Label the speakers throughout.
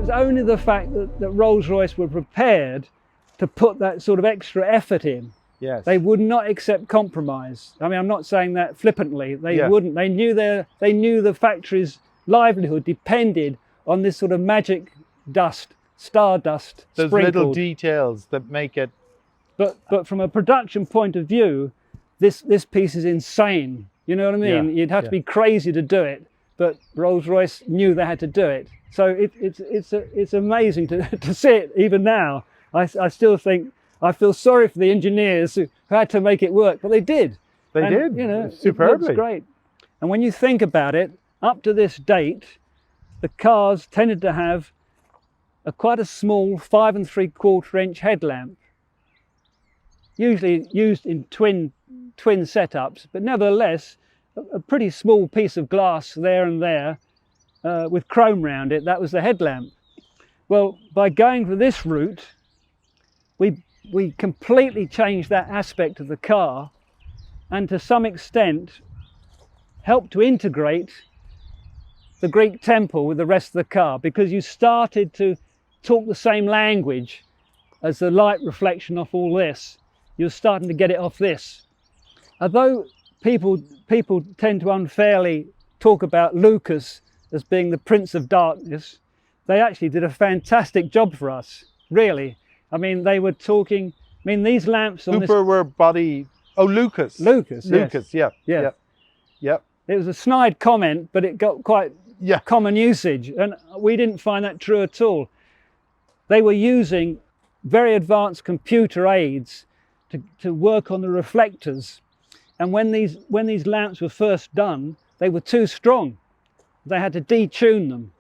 Speaker 1: was only the fact that Rolls-Royce were prepared to put that sort of extra effort in.
Speaker 2: Yes.
Speaker 1: They would not accept compromise. I mean, I'm not saying that flippantly. They wouldn't. They knew the factory's livelihood depended on this sort of magic dust, stardust,
Speaker 2: those
Speaker 1: sprinkled.
Speaker 2: little details that make it.
Speaker 1: But from a production point of view, this piece is insane. You know what I mean?
Speaker 2: Yeah,
Speaker 1: You'd have to be crazy to do it, but Rolls-Royce knew they had to do it. So it's amazing to see it even now. I still think, I feel sorry for the engineers who had to make it work, but they did.
Speaker 2: They did,
Speaker 1: you know,
Speaker 2: superbly.
Speaker 1: It looks great. And when you think about it, up to this date, the cars tended to have quite a small 5 3/4 inch headlamp, usually used in twin setups, but nevertheless a pretty small piece of glass there and there with chrome round it. That was the headlamp. Well, by going for this route, we completely changed that aspect of the car, and to some extent helped to integrate the Greek temple with the rest of the car, because you started to talk the same language as the light reflection off all this. You're starting to get it off this. Although people tend to unfairly talk about Lucas as being the Prince of Darkness, they actually did a fantastic job for us, really. I mean, they were talking, I mean, these lamps on
Speaker 2: Cooper were body, oh, Lucas.
Speaker 1: Lucas,
Speaker 2: Lucas,
Speaker 1: yes.
Speaker 2: yeah.
Speaker 1: It was a snide comment, but it got quite common usage, and we didn't find that true at all. They were using very advanced computer aids to work on the reflectors, and when these lamps were first done, they were too strong. They had to detune them.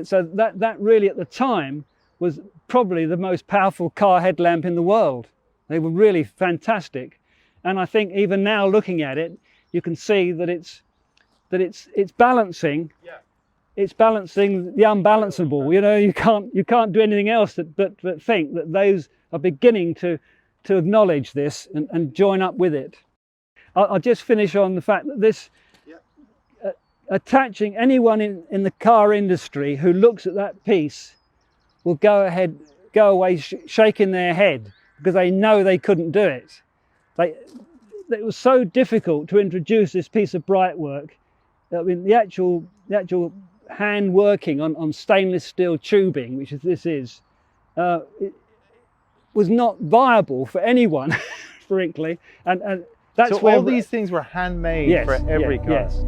Speaker 1: So that really at the time was probably the most powerful car headlamp in the world. They were really fantastic, and I think even now looking at it, you can see that it's balancing. Yeah. It's balancing the unbalanceable. You know, you can't do anything else but think that those are beginning to acknowledge this and join up with it. I'll just finish on the fact that this attaching anyone in the car industry who looks at that piece will go away shaking their head, because they know they couldn't do it. It was so difficult to introduce this piece of bright work. I mean, the actual hand working on stainless steel tubing, which this is, it was not viable for anyone, frankly, and that's
Speaker 2: so
Speaker 1: where
Speaker 2: all these things were handmade for every car.
Speaker 1: Yes.